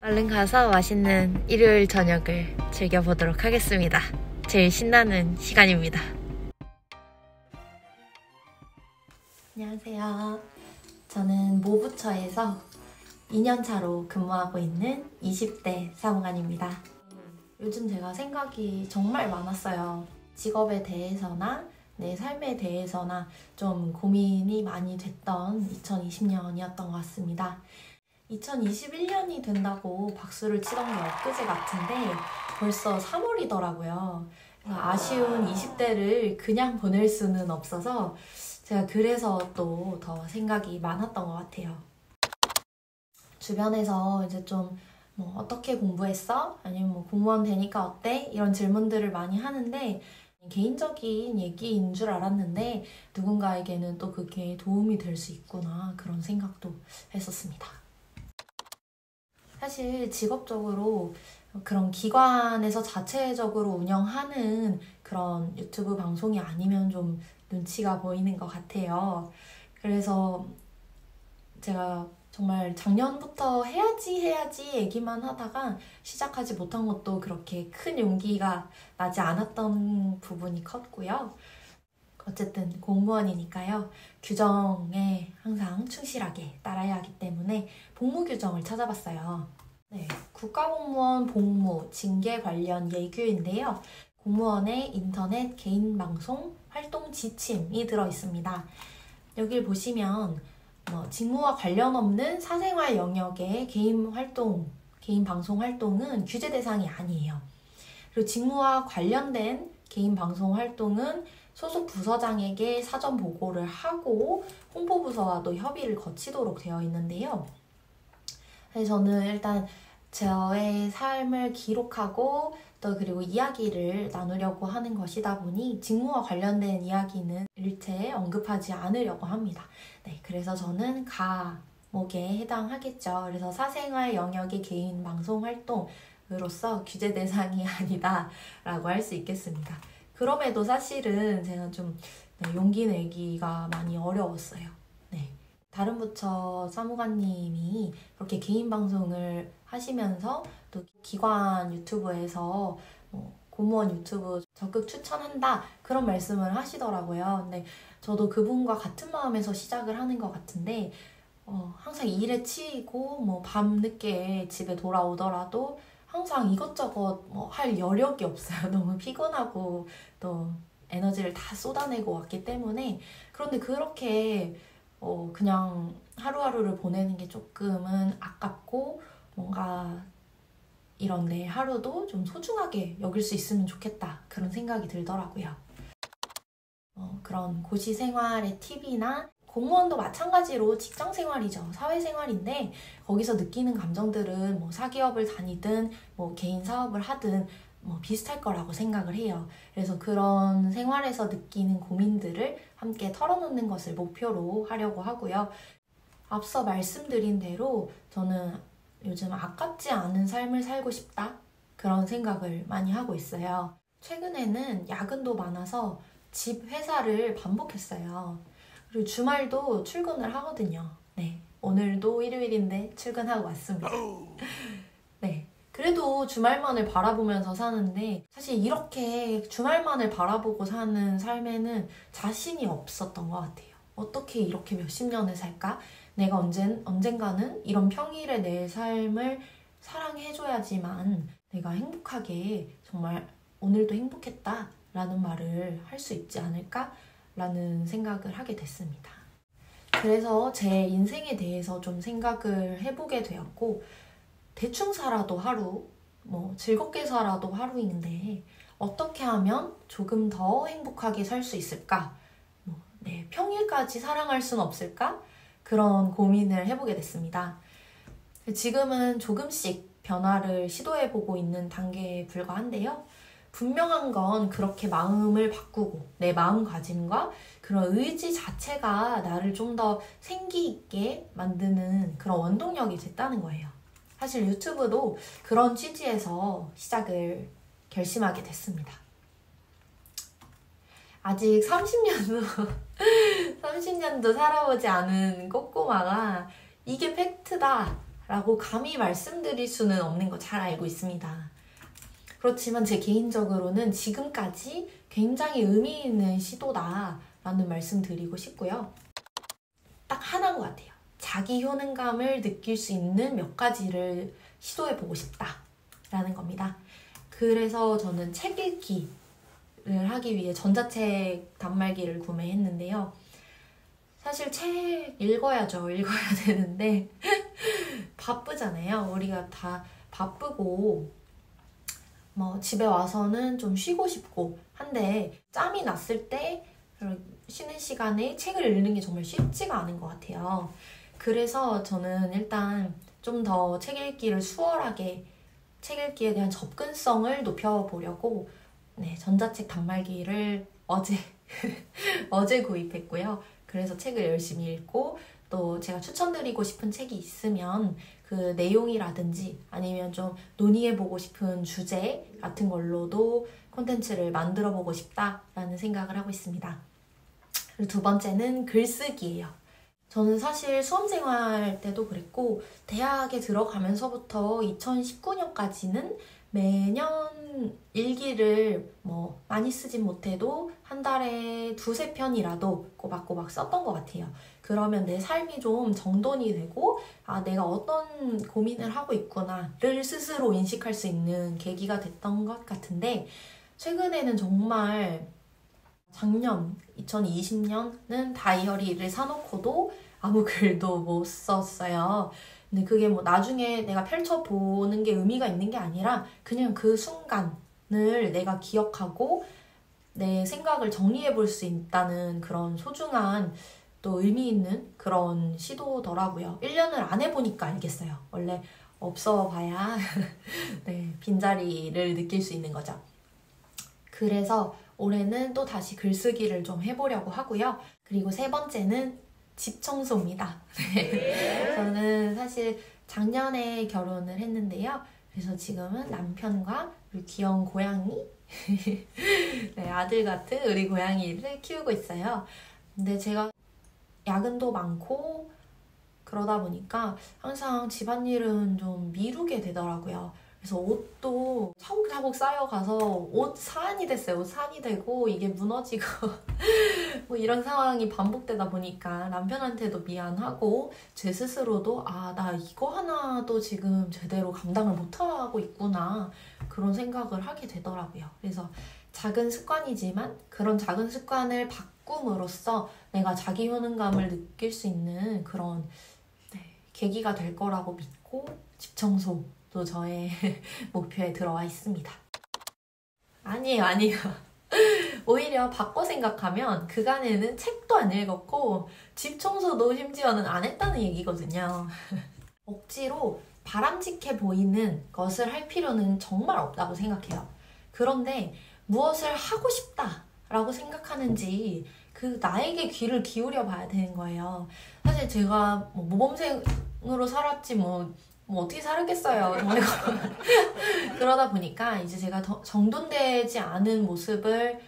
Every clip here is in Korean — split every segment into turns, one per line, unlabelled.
얼른 가서 맛있는 일요일 저녁을 즐겨보도록 하겠습니다. 제일 신나는 시간입니다. 안녕하세요. 저는 모부처에서 2년차로 근무하고 있는 20대 사무관입니다. 요즘 제가 생각이 정말 많았어요. 직업에 대해서나 내 삶에 대해서나 좀 고민이 많이 됐던 2020년이었던 것 같습니다. 2021년이 된다고 박수를 치던 게 엊그제 같은데 벌써 3월이더라고요. 아쉬운 20대를 그냥 보낼 수는 없어서 제가 그래서 또 더 생각이 많았던 것 같아요. 주변에서 이제 좀 어떻게 공부했어? 아니면 공무원 되니까 어때? 이런 질문들을 많이 하는데 개인적인 얘기인 줄 알았는데 누군가에게는 또 그게 도움이 될 수 있구나 그런 생각도 했었습니다. 사실 직업적으로 그런 기관에서 자체적으로 운영하는 그런 유튜브 방송이 아니면 좀 눈치가 보이는 것 같아요. 그래서 제가 정말 작년부터 해야지 얘기만 하다가 시작하지 못한 것도 그렇게 큰 용기가 나지 않았던 부분이 컸고요. 어쨌든 공무원이니까요. 규정에 항상 충실하게 따라야 하기 때문에 복무 규정을 찾아봤어요. 네, 국가공무원 복무, 징계 관련 예규인데요. 공무원의 인터넷 개인 방송 활동 지침이 들어있습니다. 여길 보시면 직무와 관련 없는 사생활 영역의 개인 방송 활동은 규제 대상이 아니에요. 그리고 직무와 관련된 개인 방송 활동은 소속 부서장에게 사전 보고를 하고 홍보부서와도 협의를 거치도록 되어 있는데요. 그래서 저는 일단 저의 삶을 기록하고 또 그리고 이야기를 나누려고 하는 것이다 보니 직무와 관련된 이야기는 일체 언급하지 않으려고 합니다. 네, 그래서 저는 과목에 해당하겠죠. 그래서 사생활 영역의 개인 방송 활동으로서 규제 대상이 아니다 라고 할 수 있겠습니다. 그럼에도 사실은 제가 좀 용기 내기가 많이 어려웠어요. 네. 다른 부처 사무관님이 그렇게 개인 방송을 하시면서 또 기관 유튜브에서 공무원 유튜브 적극 추천한다 그런 말씀을 하시더라고요. 근데 저도 그분과 같은 마음에서 시작을 하는 것 같은데 항상 일에 치이고 밤늦게 집에 돌아오더라도 항상 이것저것 할 여력이 없어요. 너무 피곤하고 또 에너지를 다 쏟아내고 왔기 때문에. 그런데 그렇게 그냥 하루하루를 보내는 게 조금은 아깝고 뭔가 이런 내 하루도 좀 소중하게 여길 수 있으면 좋겠다 그런 생각이 들더라고요. 그런 고시 생활의 팁이나 공무원도 마찬가지로 직장 생활이죠. 사회생활인데 거기서 느끼는 감정들은 사기업을 다니든 개인 사업을 하든 비슷할 거라고 생각을 해요. 그래서 그런 생활에서 느끼는 고민들을 함께 털어놓는 것을 목표로 하려고 하고요. 앞서 말씀드린 대로 저는 요즘 아깝지 않은 삶을 살고 싶다 그런 생각을 많이 하고 있어요. 최근에는 야근도 많아서 집 회사를 반복했어요. 그리고 주말도 출근을 하거든요. 네, 오늘도 일요일인데 출근하고 왔습니다. 네, 그래도 주말만을 바라보면서 사는데 사실 이렇게 주말만을 바라보고 사는 삶에는 자신이 없었던 것 같아요. 어떻게 이렇게 몇십 년을 살까? 내가 언젠가는 이런 평일의 내 삶을 사랑해줘야지만 내가 행복하게 정말 오늘도 행복했다 라는 말을 할 수 있지 않을까? 라는 생각을 하게 됐습니다. 그래서 제 인생에 대해서 좀 생각을 해보게 되었고 대충 살아도 하루, 즐겁게 살아도 하루인데 어떻게 하면 조금 더 행복하게 살 수 있을까? 평일까지 사랑할 수는 없을까? 그런 고민을 해보게 됐습니다. 지금은 조금씩 변화를 시도해보고 있는 단계에 불과한데요. 분명한 건 그렇게 마음을 바꾸고 내 마음가짐과 그런 의지 자체가 나를 좀 더 생기 있게 만드는 그런 원동력이 됐다는 거예요. 사실 유튜브도 그런 취지에서 시작을 결심하게 됐습니다. 아직 30년도 살아보지 않은 꼬꼬마가 이게 팩트다 라고 감히 말씀드릴 수는 없는 거 잘 알고 있습니다. 그렇지만 제 개인적으로는 지금까지 굉장히 의미 있는 시도다라는 말씀 드리고 싶고요. 딱 하나인 것 같아요. 자기 효능감을 느낄 수 있는 몇 가지를 시도해보고 싶다라는 겁니다. 그래서 저는 책 읽기를 하기 위해 전자책 단말기를 구매했는데요. 사실 책 읽어야죠. 읽어야 되는데 바쁘잖아요. 우리가 다 바쁘고 집에 와서는 좀 쉬고 싶고 한데 짬이 났을 때 쉬는 시간에 책을 읽는 게 정말 쉽지가 않은 것 같아요. 그래서 저는 일단 좀 더 책 읽기를 수월하게 책 읽기에 대한 접근성을 높여보려고 전자책 단말기를 어제 구입했고요. 그래서 책을 열심히 읽고 또 제가 추천드리고 싶은 책이 있으면 그 내용이라든지 아니면 좀 논의해보고 싶은 주제 같은 걸로도 콘텐츠를 만들어보고 싶다라는 생각을 하고 있습니다. 그리고 두 번째는 글쓰기예요. 저는 사실 수험생활 때도 그랬고 대학에 들어가면서부터 2019년까지는 매년 일기를 많이 쓰진 못해도 한 달에 2-3편이라도 꼬박꼬박 썼던 것 같아요. 그러면 내 삶이 좀 정돈이 되고 내가 어떤 고민을 하고 있구나를 스스로 인식할 수 있는 계기가 됐던 것 같은데 최근에는 정말 작년 2020년은 다이어리를 사놓고도 아무 글도 못 썼어요. 근데 그게 나중에 내가 펼쳐보는 게 의미가 있는 게 아니라 그냥 그 순간을 내가 기억하고 내 생각을 정리해 볼 수 있다는 그런 소중한 또 의미 있는 그런 시도더라고요. 1년을 안 해보니까 알겠어요. 원래 없어 봐야 빈자리를 느낄 수 있는 거죠. 그래서 올해는 또 다시 글쓰기를 좀 해보려고 하고요. 그리고 세 번째는 집 청소입니다. 저는 사실 작년에 결혼을 했는데요. 그래서 지금은 남편과 우리 귀여운 고양이 아들 같은 우리 고양이를 키우고 있어요. 근데 제가 야근도 많고 그러다 보니까 항상 집안일은 좀 미루게 되더라고요. 그래서 옷도 차곡차곡 쌓여가서 옷 사안이 됐어요. 옷 사안이 되고 이게 무너지고 이런 상황이 반복되다 보니까 남편한테도 미안하고 제 스스로도 나 이거 하나도 지금 제대로 감당을 못하고 있구나 그런 생각을 하게 되더라고요. 그래서 작은 습관이지만 그런 작은 습관을 바꿈으로써 내가 자기 효능감을 느낄 수 있는 그런 계기가 될 거라고 믿고 집 청소도 저의 목표에 들어와 있습니다. 아니에요. 오히려 바꿔 생각하면 그간에는 책도 안 읽었고 집 청소도 심지어는 안 했다는 얘기거든요. 억지로 바람직해 보이는 것을 할 필요는 정말 없다고 생각해요. 그런데 무엇을 하고 싶다라고 생각하는지 그 나에게 귀를 기울여 봐야 되는 거예요. 사실 제가 모범생으로 살았지 어떻게 살았겠어요. 그러다 보니까 이제 제가 정돈되지 않은 모습을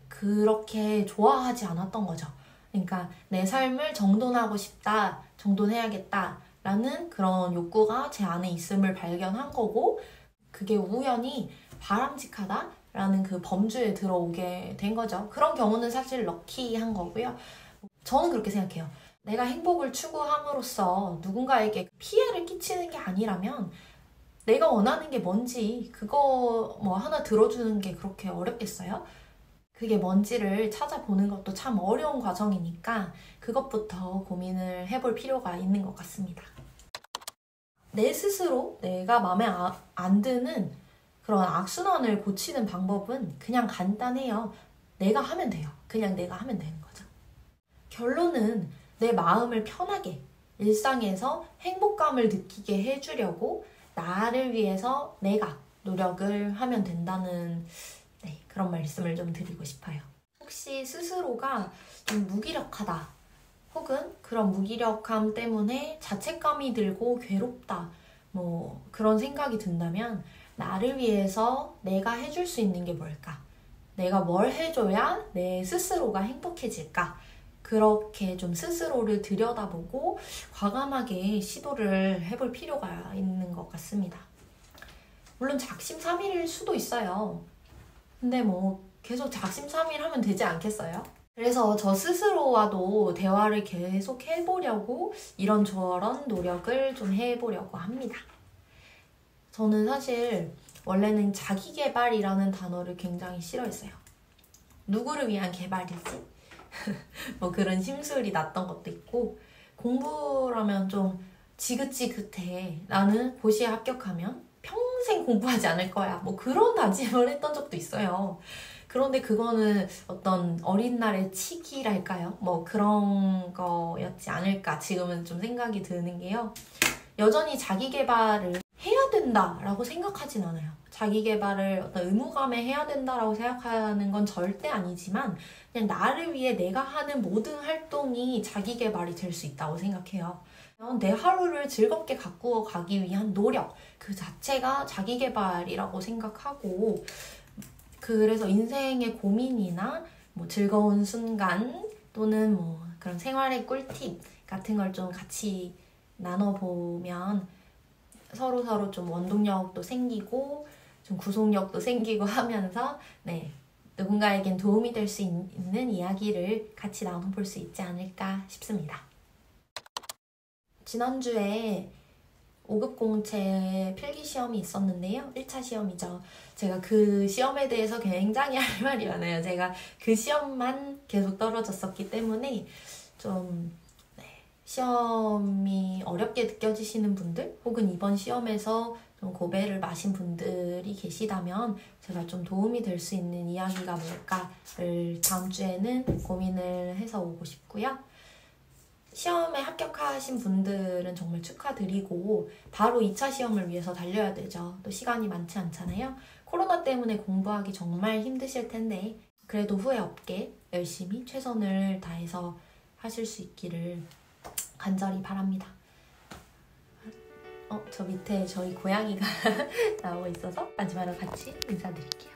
그렇게 좋아하지 않았던 거죠. 그러니까 내 삶을 정돈하고 싶다, 정돈해야겠다 라는 그런 욕구가 제 안에 있음을 발견한 거고 그게 우연히 바람직하다 라는 그 범주에 들어오게 된 거죠. 그런 경우는 사실 럭키한 거고요. 저는 그렇게 생각해요. 내가 행복을 추구함으로써 누군가에게 피해를 끼치는 게 아니라면 내가 원하는 게 뭔지 그거 하나 들어주는 게 그렇게 어렵겠어요? 그게 뭔지를 찾아보는 것도 참 어려운 과정이니까 그것부터 고민을 해볼 필요가 있는 것 같습니다. 내 스스로 내가 마음에 안 드는 그런 악순환을 고치는 방법은 그냥 간단해요. 내가 하면 돼요. 그냥 내가 하면 되는 거죠. 결론은 내 마음을 편하게 일상에서 행복감을 느끼게 해주려고 나를 위해서 내가 노력을 하면 된다는 그런 말씀을 좀 드리고 싶어요. 혹시 스스로가 좀 무기력하다 혹은 그런 무기력함 때문에 자책감이 들고 괴롭다 그런 생각이 든다면 나를 위해서 내가 해줄 수 있는 게 뭘까? 내가 뭘 해줘야 내 스스로가 행복해질까? 그렇게 좀 스스로를 들여다보고 과감하게 시도를 해볼 필요가 있는 것 같습니다. 물론 작심삼일일 수도 있어요. 근데 뭐 계속 작심삼일 하면 되지 않겠어요? 그래서 저 스스로와도 대화를 계속 해보려고 이런저런 노력을 좀 해보려고 합니다. 저는 사실 원래는 자기계발이라는 단어를 굉장히 싫어했어요. 누구를 위한 개발이지? 뭐 그런 심술이 났던 것도 있고, 공부라면 좀 지긋지긋해. 나는 고시에 합격하면 평생 공부하지 않을 거야. 뭐 그런 다짐을 했던 적도 있어요. 그런데 그거는 어떤 어린 날의 치기랄까요? 뭐 그런 거였지 않을까 지금은 좀 생각이 드는 게요. 여전히 자기 개발을 해야 된다라고 생각하진 않아요. 자기 개발을 어떤 의무감에 해야 된다라고 생각하는 건 절대 아니지만 그냥 나를 위해 내가 하는 모든 활동이 자기 개발이 될 수 있다고 생각해요. 내 하루를 즐겁게 가꾸어 가기 위한 노력 그 자체가 자기 개발이라고 생각하고, 그래서 인생의 고민이나 뭐 즐거운 순간 또는 뭐 그런 생활의 꿀팁 같은 걸 좀 같이 나눠보면 서로 좀 원동력도 생기고 좀 구속력도 생기고 하면서 누군가에겐 도움이 될 수 있는 이야기를 같이 나눠볼 수 있지 않을까 싶습니다. 지난주에 5급 공채 필기시험이 있었는데요. 1차 시험이죠. 제가 그 시험에 대해서 굉장히 할 말이 많아요. 제가 그 시험만 계속 떨어졌었기 때문에 좀 시험이 어렵게 느껴지시는 분들 혹은 이번 시험에서 좀 고배를 마신 분들이 계시다면 제가 좀 도움이 될 수 있는 이야기가 뭘까를 다음 주에는 고민을 해서 오고 싶고요. 시험에 합격하신 분들은 정말 축하드리고 바로 2차 시험을 위해서 달려야 되죠. 또 시간이 많지 않잖아요. 코로나 때문에 공부하기 정말 힘드실 텐데 그래도 후회 없게 열심히 최선을 다해서 하실 수 있기를 간절히 바랍니다. 저 밑에 저희 고양이가 나오고 있어서 마지막으로 같이 인사드릴게요.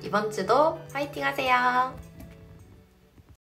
이번 주도 파이팅 하세요.